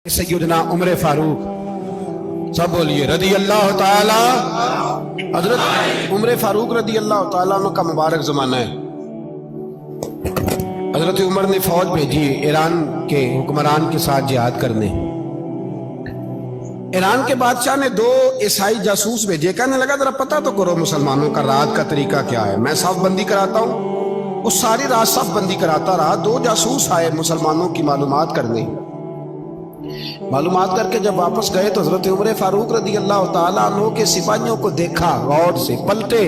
सैयदना उमर फारूक, सब बोलिए रदी अल्लाह ताला। हजरत उमर फारूक रदी अल्लाह ताला का मुबारक जमाना है। हजरत उमर ने फौज भेजी ईरान के हुक्मरान के साथ जिहाद करने। ईरान के बादशाह ने 2 ईसाई जासूस भेजे। कहने लगा जरा पता तो करो मुसलमानों का रात का तरीका क्या है, मैं साफ बंदी कराता हूँ। वो सारी रात साफ बंदी कराता रहा। 2 जासूस आए मुसलमानों की मालूमात करने। मालूमात करके जब वापस गए तो हजरत उमर फारूक रदी अल्लाह ताला अन्हु के सिपाहियों को देखा, गौर से पलटे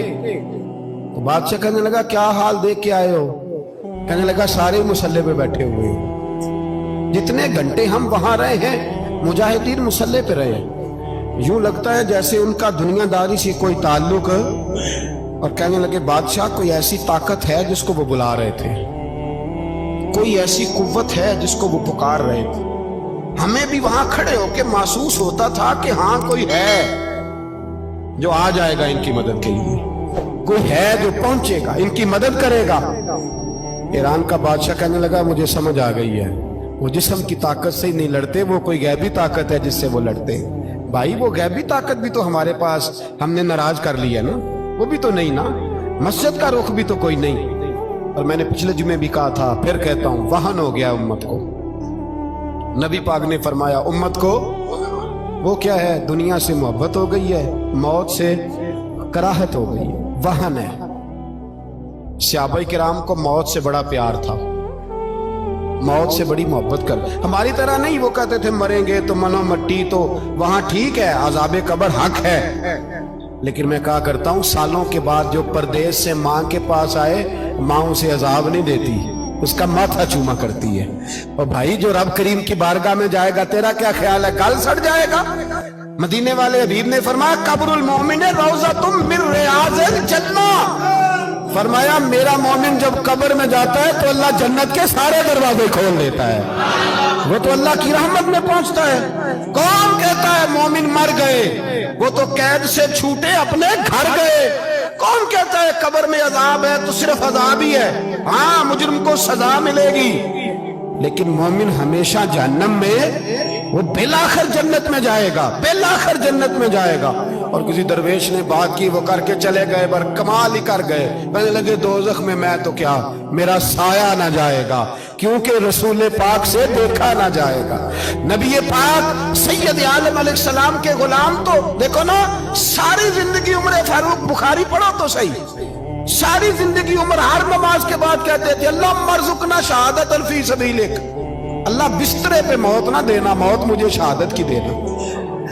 तो बादशाह कहने लगा क्या हाल देख के आए हो? कहने लगा सारे मुसल्ले पे बैठे हुए हैं। जितने घंटे हम वहां रहे हैं मुजाहिदीन मुसल्ले पे रहे हैं, यूं लगता है जैसे उनका दुनियादारी से कोई ताल्लुक। और कहने लगे बादशाह कोई ऐसी ताकत है जिसको वो बुला रहे थे, कोई ऐसी कुव्वत है जिसको वो पुकार रहे थे। हमें भी वहां खड़े होके महसूस होता था कि हाँ कोई है जो आ जाएगा इनकी मदद के लिए, कोई है जो पहुंचेगा इनकी मदद करेगा। ईरान का बादशाह कहने लगा मुझे समझ आ गई है, वो जिस्म की ताकत से ही नहीं लड़ते, वो कोई गैबी ताकत है जिससे वो लड़ते हैं। भाई वो गैबी ताकत भी तो हमारे पास हमने नाराज कर लिया ना, वो भी तो नहीं ना, मस्जिद का रुख भी तो कोई नहीं। और मैंने पिछले जुमे भी कहा था, फिर कहता हूं, वहन हो गया उम्मत को। नबी पाक ने फरमाया उम्मत को वो क्या है, दुनिया से मोहब्बत हो गई है, मौत से कराहत हो गई है, वहन है। सहाबा किराम को मौत से बड़ा प्यार था, मौत से बड़ी मोहब्बत कर। हमारी तरह नहीं, वो कहते थे मरेंगे तो मनो मट्टी, तो वहां ठीक है अज़ाबे कब्र हक है। लेकिन मैं कहा करता हूं सालों के बाद जो परदेश से माँ के पास आए, माँ उसे अजाब नहीं देती, उसका माथा चूमा करती है। और भाई जो रब करीम की बारगाह में जाएगा, तेरा क्या ख्याल है, गल सड़ जाएगा? मदीने वाले हबीब ने फरमाया कब्रुल मोमिन रौज़तुम मिन रियाज़िल जन्नह। फरमाया मेरा मोमिन जब कब्र में जाता है तो अल्लाह जन्नत के सारे दरवाजे खोल देता है, वो तो अल्लाह की रहमत में पहुंचता है। कौन कहता है मोमिन मर गए, वो तो कैद से छूटे अपने घर गए। कौन कहता है कब्र में अजाब है तो सिर्फ अजाब ही है, हाँ मुजरिम को सजा मिलेगी, लेकिन मोमिन हमेशा जहन्नम में, वो बेलाखिर जन्नत में जाएगा, बेलाखिर जन्नत में जाएगा। और किसी दरवेश ने बात की, वो करके चले गए, पर कमाल ही कर गए। कहने लगे दोज़ख में मैं तो क्या, मेरा साया ना जाएगा, क्योंकि रसूल पाक से देखा ना जाएगा। नबी पाक सैयद आलम अलैहिस्सलाम के गुलाम तो देखो ना, सारी जिंदगी उमर फारूक, बुखारी पढ़ो तो सही, सारी जिंदगी उमर हर नमाज के बाद कहते थे अल्लाह मरज़ुकना शहादतन फी सबीलिक, अल्लाह बिस्तरे पे मौत ना देना, मौत मुझे शहादत की देना।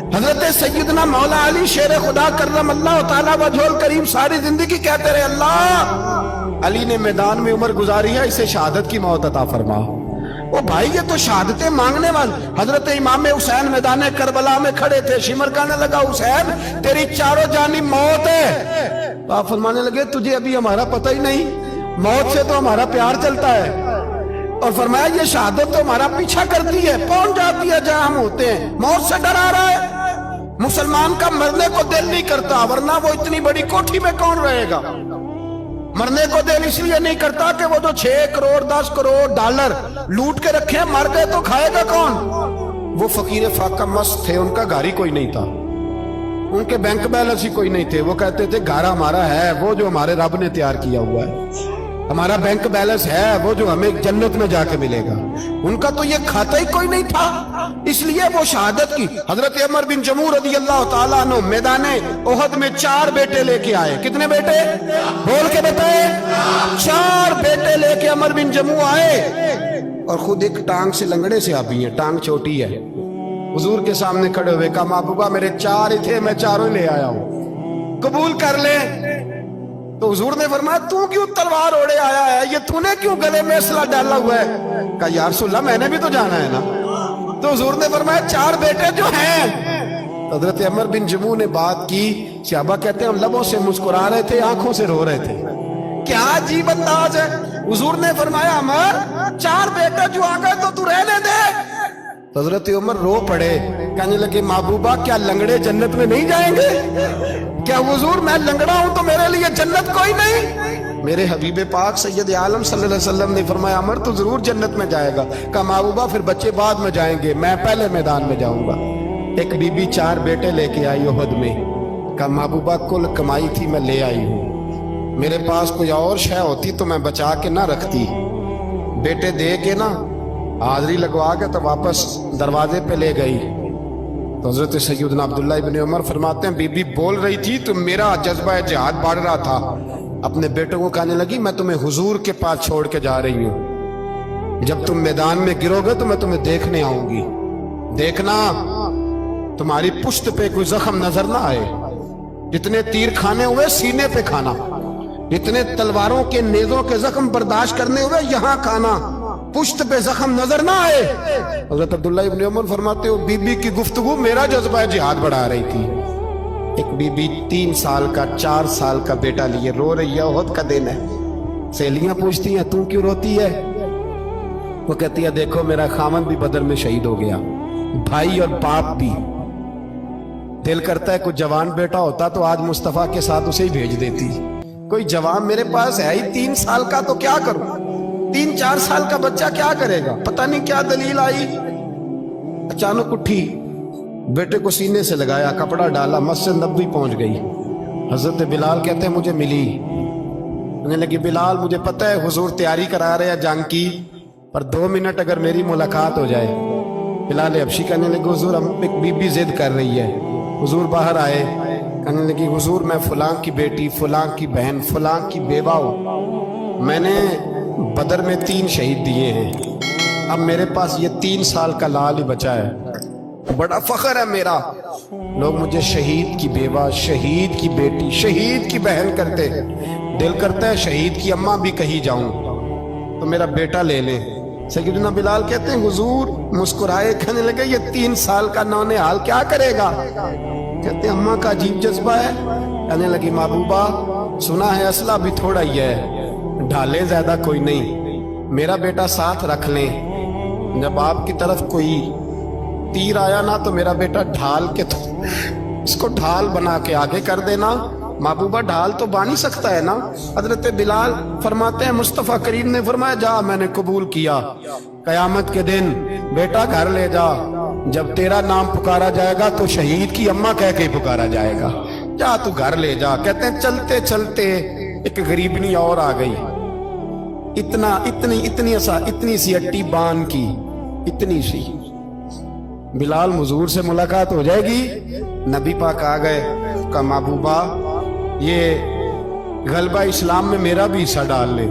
हजरत सैयदना मौला अली शेर खुदा करम अल्लाह ताला वजहुल करीम सारी जिंदगी कहते रहे अल्लाह, अली ने मैदान में उम्र गुजारी है, इसे शहादत की मौत अता फरमा। ओ भाई ये तो शहादतें मांगने वाले। हजरत इमाम हुसैन मैदान करबला में खड़े थे, शिमर कहने लगा हुसैन तेरी चारों जानी मौत है। तो आप फरमाने लगे तुझे अभी हमारा पता ही नहीं, मौत से तो हमारा प्यार चलता है। और फरमाया ये शहादत तो हमारा पीछा करती है, पहुंच जाती है जहां हम होते हैं, मौत से डरा रहा है। मुसलमान का मरने को दिल नहीं करता, वरना वो इतनी बड़ी कोठी में कौन रहेगा। मरने को दिल इसलिए नहीं करता कि वो जो 6 करोड़ 10 करोड़ डॉलर लूट के रखे, मर गए तो खाएगा कौन। वो फकीर फाका मस्त थे, उनका घर ही कोई नहीं था, उनके बैंक बैलेंस ही कोई नहीं थे। वो कहते थे घर हमारा है वो जो हमारे रब ने तैयार किया हुआ है, हमारा बैंक बैलेंस है वो जो हमें जन्नत में जाके मिलेगा। उनका तो ये खाता ही कोई नहीं था, इसलिए वो शहादत की। हजरत उमर बिन जमू रदी अल्लाह ताला अन्हु मैदाने ओहद में 4 बेटे लेके आए। कितने बेटे बोल के बताए? 4 बेटे लेके उमर बिन जमू आए, और खुद एक टांग से लंगड़े से आप ही है, टांग छोटी है। हुजूर के सामने खड़े हुए कहा महबूबा मेरे 4 ही थे, मैं 4 ले आया हूं, कबूल कर ले। तो हुजूर ने फरमाया तू क्यों तलवार ओढ़े आया है, ये तूने क्यों गले में असला डाला हुआ है? कहा या रसूलल्लाह मैंने भी तो जाना है ना। तो हुजूर ने फरमाया 4 बेटे जो हैं। हजरत उमर बिन जमू ने बात की, सहाबा कहते हैं हम लबों से मुस्कुरा रहे थे, आंखों से रो रहे थे, क्या अजीब अंदाज है। हुजूर ने फरमाया उमर 4 बेटे जो आ गए तो तू रहने दे। हजरत उमर रो पड़े, कहने लगे महबूबा क्या लंगड़े जन्नत में नहीं जाएंगे? क्या हुजूर मैं लंगड़ा हूं तो मेरे लिए जन्नत कोई नहीं? میرے حبیب پاک سید عالم صلی اللہ علیہ وسلم نے فرمایا عمر تو ضرور جنت میں جائے گا. کہا محبوبہ پھر بچے بعد میں جائیں گے, میں پہلے میدان میں جاؤں گا. ایک بی بی 4 بیٹے لے کے آئی احد میں. کہا محبوبہ کل کمائی تھی میں لے آئی ہوں, میرے پاس کوئی اور شے ہوتی تو میں بچا کے نہ رکھتی. بیٹے دے کے نا حاضری لگوا کے تو واپس دروازے پہ لے گئی. تو حضرت سیدنا عبداللہ ابن عمر فرماتے ہیں بی بی بول رہی تھی تو میرا جذبہ جہاد بڑھ رہا تھا. اپنے بیٹوں کو کہنے لگی میں تمہیں حضور کے پاس چھوڑ کے جا رہی ہوں, جب تم میدان میں گرو گے تو میں تمہیں دیکھنے آؤں گی. دیکھنا تمہاری پشت پہ کوئی زخم نظر نہ آئے. جتنے تیر کھانے ہوئے سینے پہ کھانا, جتنے تلواروں کے نیزوں کے زخم برداشت کرنے ہوئے یہاں کھانا, پشت پہ زخم نظر نہ آئے. حضرت عبداللہ ابن عمر فرماتے ہو بی بی کی گفتگو میرا جذبہ جہاد بڑھا رہی تھی. ایک بی بی 3 سال کا 4 سال کا بیٹا لیے رو رہی ہے, احد کا دن ہے. سہیلیاں پوچھتی ہیں تو کیوں روتی ہے؟ وہ کہتی ہے دیکھو میرا خامن بھی بدر میں شہید ہو گیا, بھائی اور باپ بھی. دل کرتا ہے کوئی جوان بیٹا ہوتا تو آج مصطفیٰ کے ساتھ اسے ہی بھیج دیتی. کوئی جوان میرے پاس ہے ہی 3 سال کا تو کیا کروں, 3-4 سال کا بچہ کیا کرے گا؟ پتہ نہیں کیا دلیل آئی. اچانک اٹھی, بیٹے کو سینے سے لگایا, کپڑا ڈالا, مسجد نبوی پہنچ گئی. حضرت بلال کہتے ہیں مجھے ملی, کہنے لگی بلال مجھے پتہ ہے حضور تیاری کرا رہے ہیں جنگ کی, پر 2 منٹ اگر میری ملاقات ہو جائے. بلال حبشی کہنے لگے حضور ہم ایک بی بی ضد کر رہی ہے. حضور باہر آئے, کہنے لگی حضور میں فلاں کی بیٹی, فلاں کی بہن, فلاں کی بیوہ ہوں, میں نے بدر میں 3 شہید دیے ہیں, اب میرے پاس یہ 3 سال کا لال ہی بچا ہے, بڑا فخر ہے میرا. لوگ مجھے شہید کی بیوہ, شہید کی بیٹی, شہید کی بہن کرتے. دل کرتا ہے شہید کی اماں بھی کہیں جاؤں تو میرا بیٹا لے لیں. سیدنا بلال کہتے ہیں حضور مسکرائے, کہنے لگے یہ 3 سال کا نونہال کیا کرے گا؟ کہتے ہیں اماں کا عجیب جذبہ ہے. کہنے لگی محبوبہ سنا ہے اسلحہ بھی تھوڑا ہی ہے, ڈھالے زیادہ کوئی نہیں, میرا بیٹا ساتھ رکھ لیں, جب آپ کی طرف کوئی تیر آیا نا تو میرا بیٹا ڈھال کے تو اس کو ڈھال بنا کے آگے کر دینا. محبوبہ ڈھال تو بانی سکتا ہے نا. حضرت بلال فرماتے ہیں مصطفیٰ کریم نے فرمایا جا میں نے قبول کیا, قیامت کے دن بیٹا گھر لے جا, جب تیرا نام پکارا جائے گا تو شہید کی اماں کہہ کے پکارا جائے گا, جا تو گھر لے جا. کہتے ہیں چلتے چلتے ایک غریبنی اور آ گئی, اتنی سی اٹی بان کی, اتنی سی. بلال حضور سے ملاقات ہو جائے گی. نبی پاک آ گئے, کا محبوبہ یہ غلبہ اسلام میں میرا بھی حصہ ڈال لے.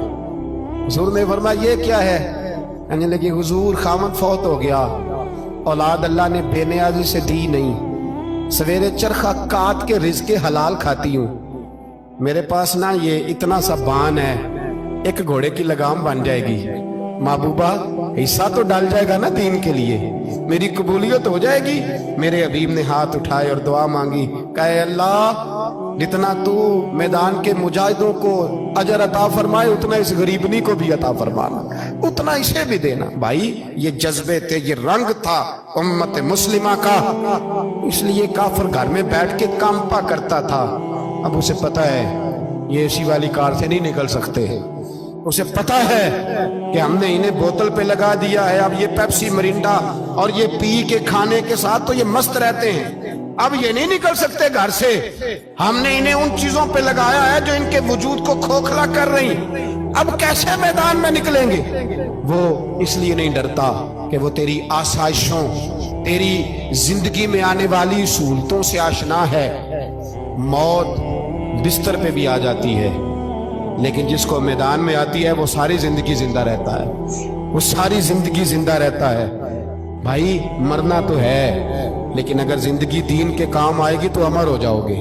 حضور نے فرمایا یہ کیا ہے؟ کہنے لگی حضور خامد فوت ہو گیا, اولاد اللہ نے بے نیازی سے دی نہیں, سویرے چرخہ کاٹ کے رزق حلال کھاتی ہوں. میرے پاس نا یہ اتنا سا بان ہے, ایک گھوڑے کی لگام بن جائے گی. محبوبہ حصہ تو ڈال جائے گا نا دین کے لیے, میری قبولیت ہو جائے گی. میرے حبیب نے ہاتھ اٹھائے اور دعا مانگی, کہے اللہ جتنا تو میدان کے مجاہدوں کو اجر عطا فرمائے اتنا اس غریبنی کو بھی عطا فرمانا, اتنا اسے بھی دینا. بھائی یہ جذبے تھے, یہ رنگ تھا امت مسلمہ کا, اس لیے کافر گھر میں بیٹھ کے کانپا کرتا تھا. اب اسے پتہ ہے یہ اسی والی کار سے نہیں نکل سکتے, اسے پتا ہے کہ ہم نے انہیں بوتل پہ لگا دیا ہے, اب یہ پیپسی مرینڈا اور یہ پی کے کھانے کے ساتھ تو یہ مست رہتے ہیں, اب یہ نہیں نکل سکتے گھر سے. ہم نے انہیں ان چیزوں پہ لگایا ہے جو ان کے وجود کو کھوکھلا کر رہی, اب کیسے میدان میں نکلیں گے؟ وہ اس لیے نہیں ڈرتا کہ وہ تیری آسائشوں, تیری زندگی میں آنے والی سہولتوں سے آشنا ہے. موت بستر پہ بھی آ جاتی ہے, لیکن جس کو میدان میں آتی ہے وہ ساری زندگی زندہ رہتا ہے, وہ ساری زندگی زندہ رہتا ہے. بھائی مرنا تو ہے, لیکن اگر زندگی دین کے کام آئے گی تو امر ہو جاؤ گے.